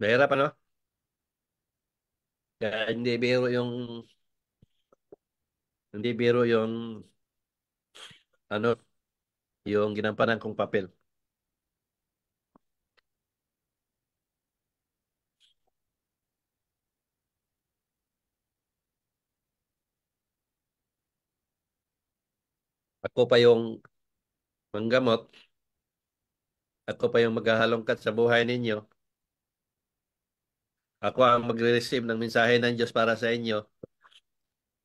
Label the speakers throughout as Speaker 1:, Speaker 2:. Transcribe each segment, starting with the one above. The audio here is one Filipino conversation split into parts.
Speaker 1: Mahirap ano? Kaya hindi biro yung ano, yung ginampanan kong papel. Ako pa yung manggamot, ako pa yung maghahalongkat sa buhay ninyo. Ako ang magre-receive ng mensahe ng Diyos para sa inyo.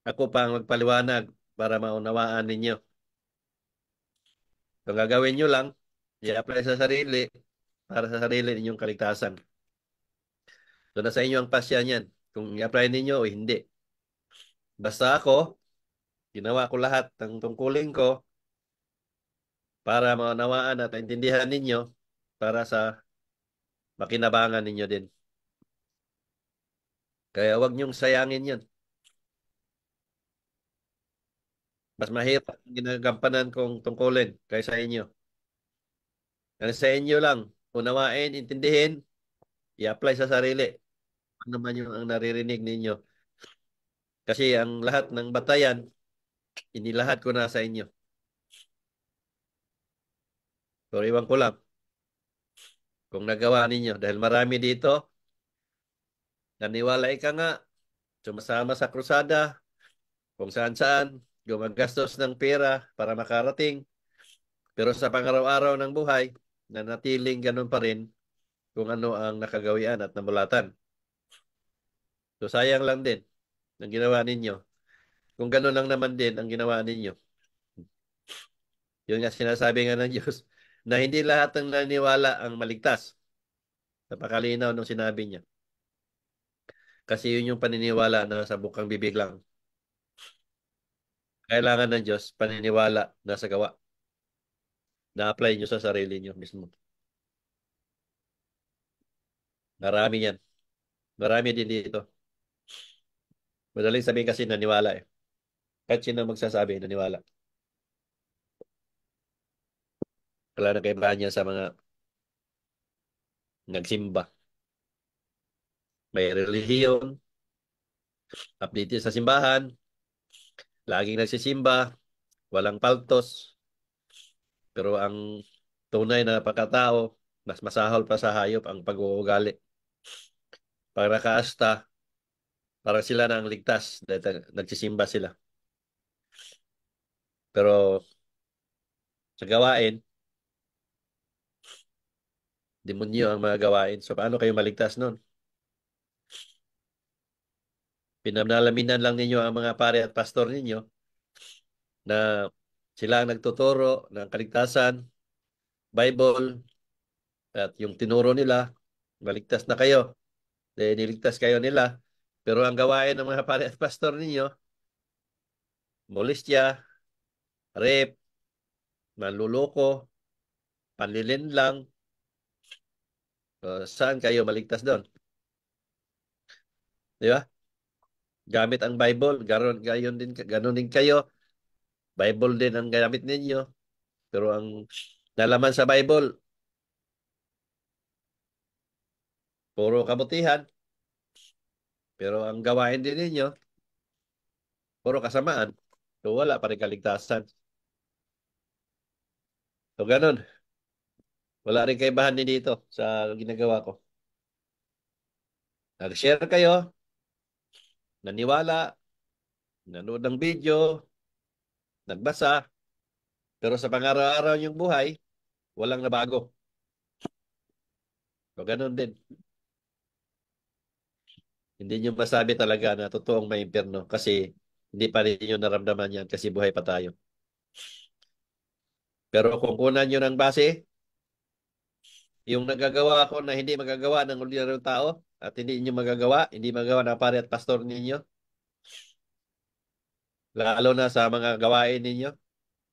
Speaker 1: Ako pa ang magpaliwanag para maunawaan ninyo. Kung gagawin nyo lang, i-apply sa sarili para sa sarili ninyong kaligtasan. So nasa inyo ang pasya niyan. Kung i-apply ninyo o hindi. Basta ako, ginawa ko lahat ng tungkulin ko para maunawaan at intindihan ninyo para sa makinabangan ninyo din. Kaya huwag niyong sayangin yun. Mas mahirap ang ginagampanan kong tungkulin kaysa inyo. Ang sa inyo lang, unawain, intindihin, i-apply sa sarili. Ano naman yung ang naririnig ninyo. Kasi ang lahat ng batayan, inilahad ko na sa inyo. So, iwan ko lang kung nagawa ninyo. Dahil marami dito, naniwala ka nga, sumasama sa krusada, kung saan-saan, gumagastos ng pera para makarating. Pero sa pangaraw-araw ng buhay, nanatiling ganun pa rin kung ano ang nakagawian at namulatan. So sayang lang din ang ginawa ninyo. Kung ganun lang naman din ang ginawa ninyo. Yun nga sinasabi nga ng Diyos na hindi lahat ng naniwala ang maligtas. Napakalinaw nung sinabi niya. Kasi yun yung paniniwala na sa bukang bibig lang. Kailangan ng Diyos paniniwala na sa gawa. Na-apply nyo sa sarili nyo mismo. Marami yan. Marami din dito. Madaling sabihin kasi naniwala eh. Kahit sino magsasabi naniwala. Wala na kaibahan niya sa mga nagsimba. May relihiyon, update sa simbahan, laging nagsisimba, walang paltos, pero ang tunay na pagkatao, mas masahol pa sa hayop ang pag-uugali. Pag nakaasta, parang sila na ang ligtas dahil nagsisimba sila. Pero sa gawain, demonyo ang mga gawain. So paano kayo maligtas nun? Pinanalaminan lang ninyo ang mga pare at pastor ninyo na sila ang nagtuturo ng kaligtasan, Bible, at yung tinuro nila, maligtas na kayo. Dahil niligtas kayo nila. Pero ang gawain ng mga pare at pastor ninyo, molestya, rape, manluloko, panlilinlang, saan kayo maligtas doon? Di ba? Gamit ang Bible, ganon din kayo. Bible din ang gamit ninyo. Pero ang nalaman sa Bible, puro kabutihan. Pero ang gawain din ninyo, puro kasamaan. So wala pa rin kaligtasan. So ganon. Wala rin kaibahan din dito sa ginagawa ko. Nag-share kayo, naniwala, nanood ng video, nagbasa, pero sa pang-araw-araw niyong buhay, walang nabago. So ganon din. Hindi niyo masabi talaga na totoong may impyerno kasi hindi pa rin niyo naramdaman yan kasi buhay pa tayo. Pero kung kunan niyo ng base, yung nagagawa ko na hindi magagawa ng ordinaryong tao at hindi niyo magagawa, hindi magagawa ng pare at pastor ninyo, lalo na sa mga gawain ninyo,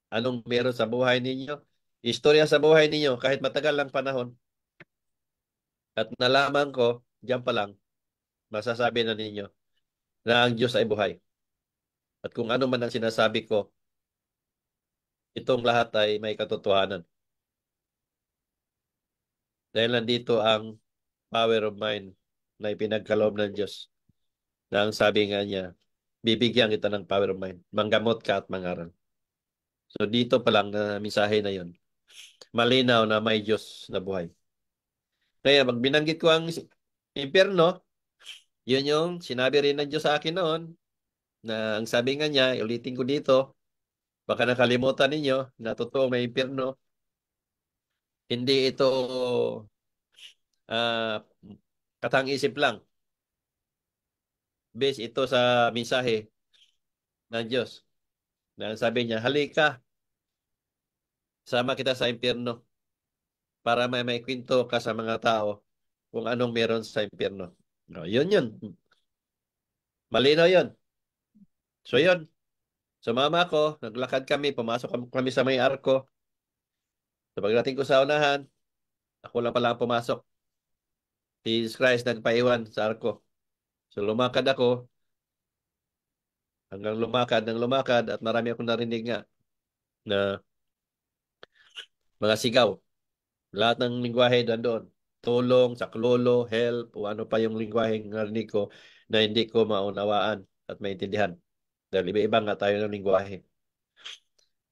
Speaker 1: anong meron sa buhay ninyo, istorya sa buhay ninyo kahit matagal lang panahon at nalaman ko, diyan pa lang, masasabi na ninyo na ang Diyos ay buhay. At kung ano man ang sinasabi ko, itong lahat ay may katotohanan. Dahil nandito ang power of mind na ipinagkaloob ng Diyos. Na ang sabi nga niya, bibigyan kita ng power of mind. Manggamot ka at mangaral. So dito pa lang na mensahe na yon, malinaw na may Diyos na buhay. Kaya pag binanggit ko ang impyerno, yun yung sinabi rin ng Diyos sa akin noon, na ang sabi nga niya, ulitin ko dito, baka nakalimutan ninyo na totoo may impyerno. Hindi ito ah, katang-isip lang. Base ito sa mensahe ng Diyos. Na ang sabi niya, halika, sama kita sa impyerno para may kwento ka sa mga tao kung anong meron sa impyerno. No, yun yun. Malinaw yun. So yun, sumama ako, naglakad kami, pumasok kami sa may arko. So pagdating ko sa unahan, ako lang pala ang pumasok. Si Jesus Christ nagpaiwan sa arko. So lumakad ako, hanggang lumakad ng lumakad at marami akong narinig nga na mga sigaw. Lahat ng lingwahe doon. Tulong, saklolo, help, o ano pa yung lingwaheng narinig ko na hindi ko maunawaan at maintindihan. Dahil iba-iba nga tayo ng lingwahe.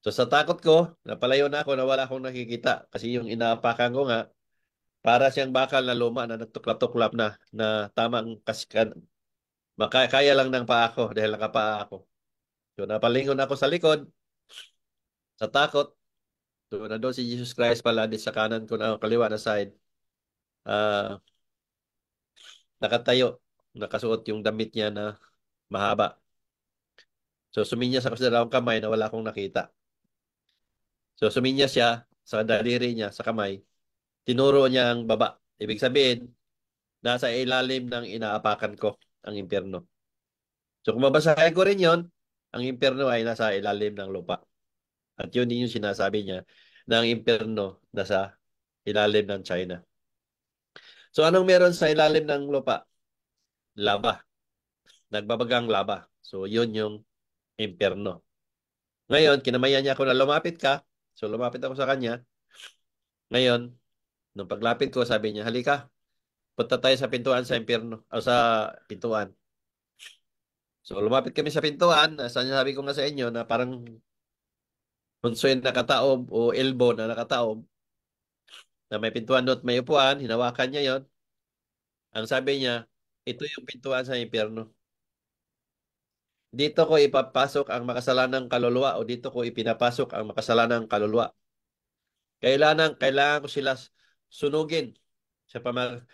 Speaker 1: So sa takot ko, napalayo na ako na wala akong nakikita. Kasi yung inaapakan ko nga, para siyang bakal na luma na nagtuklap-tuklap na tamang kasikan. Makakaya lang ng paa ko dahil nakapaa ako. So napalingon ako sa likod, sa takot. So nandun si Jesus Christ pala di sa kanan ko na kaliwa na side. Ah, nakatayo, nakasuot yung damit niya na mahaba. So suminyas ako sa dalawang kamay na wala akong nakita. So suminyas siya sa daliri niya, sa kamay. Tinuro niya ang baba. Ibig sabihin, nasa ilalim ng inaapakan ko ang impyerno. So kung mabasahin ko rin yon, ang impyerno ay nasa ilalim ng lupa. At yun din yung sinasabi niya na ang impyerno nasa ilalim ng China. So anong meron sa ilalim ng lupa? Lava. Nagbabagang lava. So yun yung impyerno. Ngayon, kinamayan niya ako na lumapit ka. So lumapit ako sa kanya. Ngayon, nung paglapit ko, sabi niya, halika, punta tayo sa pintuan sa impyerno. O sa pintuan. So lumapit kami sa pintuan. Sabi ko nga sa inyo na parang punsoy na nakataob o elbow na nakataob na may pintuan doon at may upuan. Hinawakan niya yon. Ang sabi niya, ito yung pintuan sa impyerno. Dito ko ipapasok ang makasalanang kaluluwa o dito ko ipinapasok ang makasalanang kaluluwa. Kailangan ko sila sunugin.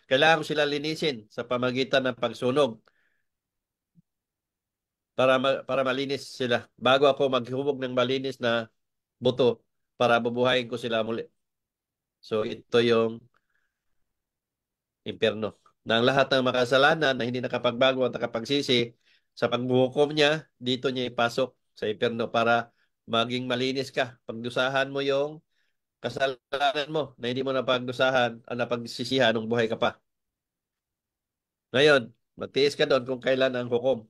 Speaker 1: Kailangan ko sila linisin sa pamagitan ng pagsunog para malinis sila. Bago ako maghubog ng malinis na buto para bubuhayin ko sila muli. So ito yung impyerno. Na ang lahat ng makasalanan na hindi nakapagbago at nakapagsisi sa pagbuhukom niya, dito niya ipasok sa impyerno para maging malinis ka. Pagdusahan mo yung kasalanan mo na hindi mo napagdusahan o napagsisihan nung buhay ka pa. Ngayon, magtiis ka doon kung kailan ang hukom.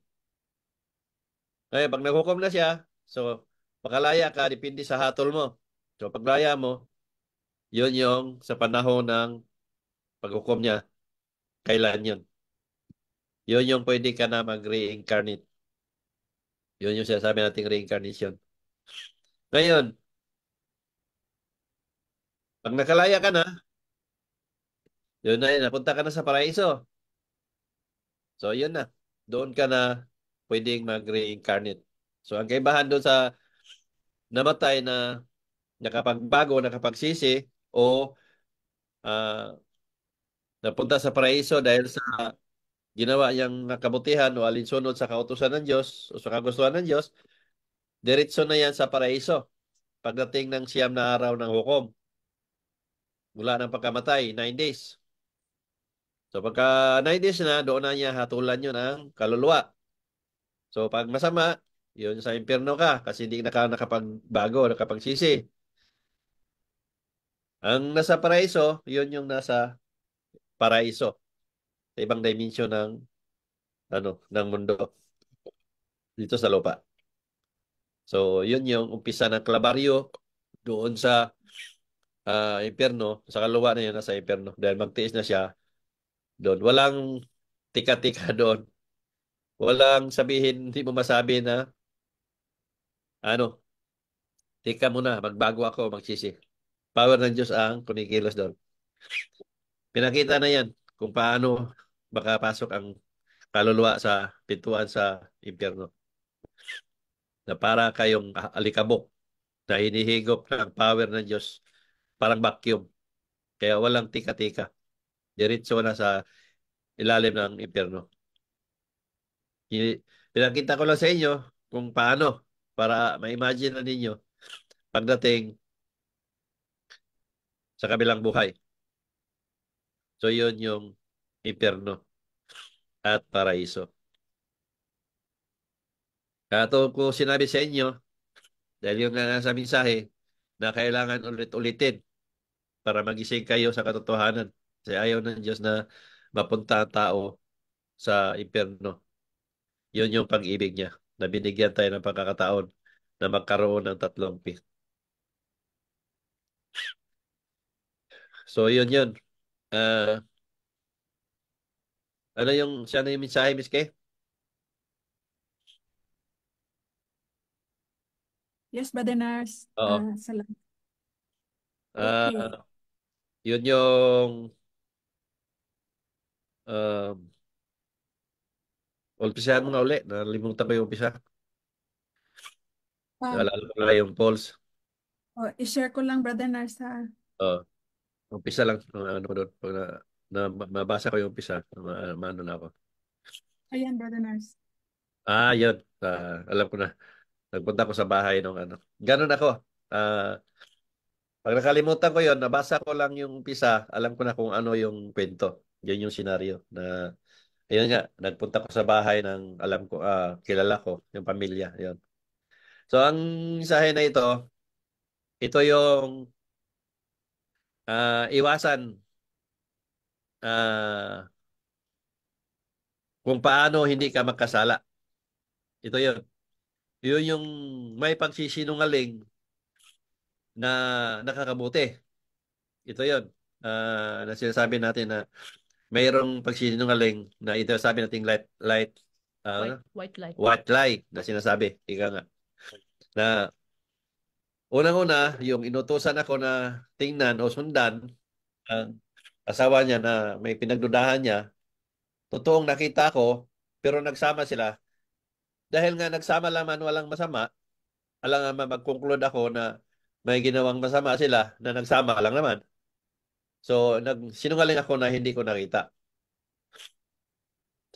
Speaker 1: Ngayon, pag naghukom na siya, so makalaya ka, depende sa hatol mo. So paglaya mo, yun yung sa panahon ng paghukom niya, kailan yun. Yun yung pwede ka na mag-reincarnate. Yun yung sinasabi nating reincarnation. Ngayon, pag nakalaya ka na, yun na yun, napunta ka na sa paraiso. So yun na, doon ka na pwedeng mag-reincarnate. So ang kaibahan doon sa namatay na nakapagbago, nakapagsisi, o ah, napunta sa paraiso dahil sa ginawa niyang kabutihan o alinsunod sa kautusan ng Diyos o sa kagustuhan ng Diyos, diretso na yan sa paraiso pagdating ng siyam na araw ng hukom mula ng pagkamatay, 9 days. So pagka 9 days na, doon na niya hatulan yun ang kaluluwa. So pag masama, yun sa impyerno ka kasi hindi nakapagbago, nakapagsisi. Ang nasa paraiso, yun yung nasa paraiso sa ibang dimension ng ng mundo dito sa lupa. So yun yung umpisa ng Klabaryo doon sa impyerno, sa kaluluwa na yun nasa impyerno dahil magtiis na siya doon. Walang tika-tika doon. Walang sabihin, hindi mo masabi na, ano, tika muna, magbago ako, magsisi. Power ng Diyos ang kumikilos doon. Pinakita na yan kung paano makapasok ang kaluluwa sa pintuan sa impyerno. Na para kayong alikabok na hinihigop ng power ng Diyos, parang vacuum. Kaya walang tika-tika. Diretso na sa ilalim ng impyerno. Pinakita ko lang sa inyo kung paano para ma-imagine na ninyo pagdating sa kabilang buhay. So yun yung impyerno at paraiso. Ito ko sinabi sa inyo, dahil yung nasa mensahe, na kailangan ulit-ulitin para magising kayo sa katotohanan. Kasi ayaw ng Diyos na mapunta ang tao sa impyerno. Yun yung pag-ibig niya, na binigyan tayo ng pagkakataon na magkaroon ng tatlong P. So yun yun. Ah, ano yung siya na yung mensahe, Miss Kay?
Speaker 2: Yes, Brother Nars.
Speaker 1: Oo.
Speaker 2: Salamat. Okay.
Speaker 1: Ah, yun yung um, umpisahan mo na uli. Nalimutan ko yung umpisa.
Speaker 2: Ah,
Speaker 1: Naalala ko na yung polls.
Speaker 2: i-share ko lang, Brother Nars, ha?
Speaker 1: Oo. Umpisa lang. Ano ko doon. Pag mabasa ko yung umpisa. Maano na ako.
Speaker 2: Ayan, Brother Nars.
Speaker 1: Yun. Alam ko na. Nagpunta ko sa bahay nung ano. Ganun ako. Ah, pag nakalimutan ko yon, nabasa ko lang yung umpisa, alam ko na kung ano yung kwento. Yun yung senaryo na ayun nga, nagpunta ko sa bahay ng alam ko, kilala ko, yung pamilya, yun. So ang mensahe na ito yung iwasan ah, kung paano hindi ka magkasala. Ito yun. Yun yung may pagsisinungaling na nakakabuti. Ito yun. Na sinasabi natin na mayroong pagsisinungaling na ito sabi nating light, ano?
Speaker 3: White lie.
Speaker 1: White lie na sinasabi. Ika nga. Na unang-una, yung inutusan ako na tingnan o sundan ang asawa niya na may pinagdudahan niya, totoong nakita ko, pero nagsama sila. Dahil nga nagsama laman walang masama, alang nga mag-conclude ako na may ginawang masama sila na nagsama lang naman. So, sinungaling ako na hindi ko nakita.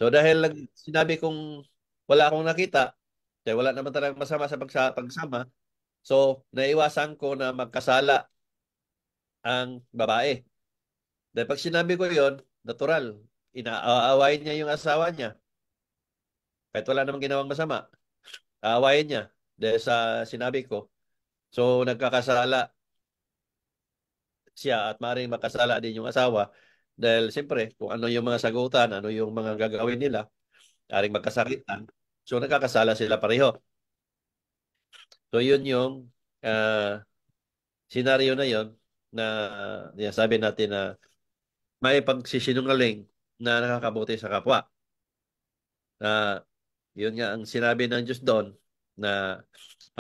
Speaker 1: So, dahil sinabi kong wala akong nakita, kaya wala naman talagang masama sa pagsama, so, naiwasan ko na magkasala ang babae. Dahil pag sinabi ko yon, natural, inaawayin niya yung asawa niya. Kahit wala namang ginawang masama, aawayin niya dahil sa sinabi ko. So, nagkakasala siya at maaaring makasala din yung asawa dahil siyempre kung ano yung mga sagutan, ano yung mga gagawin nila, maaaring magkasakitan. So, nagkakasala sila pareho. So, yun yung ah, senaryo na yon na sabi natin na may pagsisinungaling na nakakabuti sa kapwa. Na yun nga ang sinabi ng Diyos doon na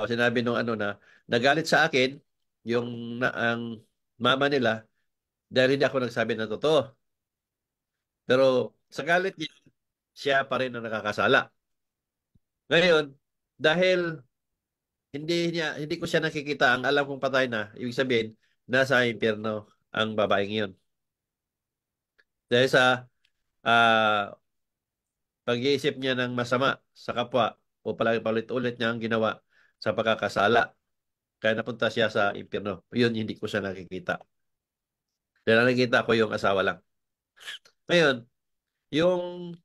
Speaker 1: sinabi nung ano na nagalit sa akin yung ang mama nila dahil hindi ako nagsabi ng totoo. Pero sa galit niya, siya pa rin ang nakakasala. Ngayon, dahil hindi ko siya nakikita, ang alam kong patay na, ibig sabihin, nasa impyerno ang babaeng yun. Dahil sa ah, pag-iisip niya ng masama sa kapwa o paulit-ulit niya ang ginawa sa pagkakasala. Kaya napunta siya sa impyerno. Yun, hindi ko siya nakikita. Dahil ang nakikita ko yung asawa lang. Ngayon, yung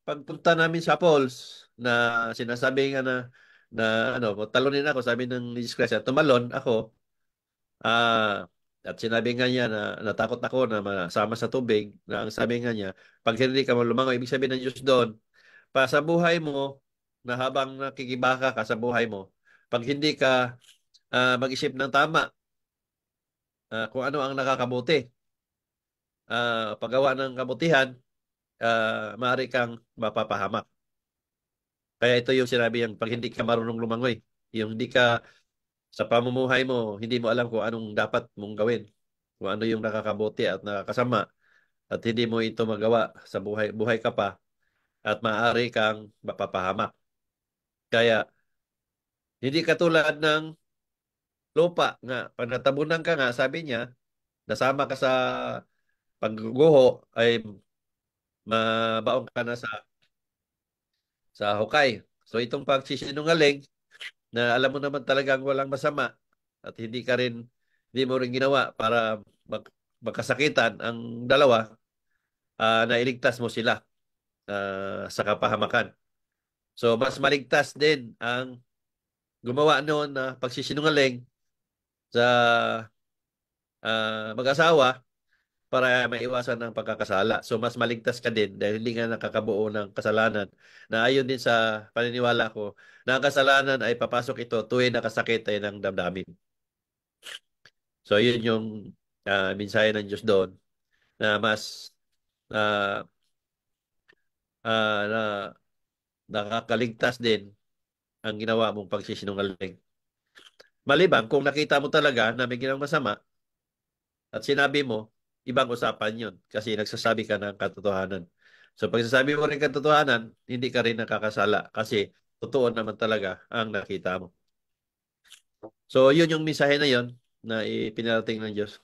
Speaker 1: pagpunta namin sa Falls na sinasabi nga na ano, talunin ako, sabi ng ni Discretion, tumalon ako, ah, at sinabi nga niya na natakot ako na masama sa tubig, na ang sabi nga niya, pag hindi ka lumangoy, ibig sabihin ng Diyos doon, pa sa buhay mo, na habang nakikibaka ka sa buhay mo, pag hindi ka mag-isip ng tama, kung ano ang nakakabuti, paggawa ng kabutihan, maaari kang mapapahamak. Kaya ito yung sinabi yung pag hindi ka marunong lumangoy, yung hindi ka sa pamumuhay mo, hindi mo alam kung anong dapat mong gawin, kung ano yung nakakabuti at nakakasama, at hindi mo ito magawa sa buhay, buhay ka pa, at maaari kang mapapahamak. Kaya, hindi katulad ng lupa nga, pag natabunan ka nga, sabi niya, nasama ka sa pagguho, ay mabaong ka na sa hukay. So itong pagsisinungaling, na alam mo naman talagang walang masama, at hindi mo rin ginawa para magkasakitan ang dalawa, na iligtas mo sila sa kapahamakan. So, mas maligtas din ang gumawa noon na pagsisinungaling sa mag-asawa para maiwasan ng pagkakasala. So, mas maligtas ka din dahil hindi nga nakakabuo ng kasalanan, na ayon din sa paniniwala ko na ang kasalanan ay papasok ito tuwing nakasakit tayo ng damdamin. So, yun yung mensahe ng Diyos doon, na mas ah, na nakakaligtas din ang ginawa mong pagsisinungaling. Maliban kung nakita mo talaga na may ginawang masama at sinabi mo, ibang usapan yun kasi nagsasabi ka ng katotohanan. So pag sasabi mo rin katotohanan, hindi ka rin nakakasala kasi totoo naman talaga ang nakita mo. So yun yung mensahe na yun na ipinarating ng Diyos.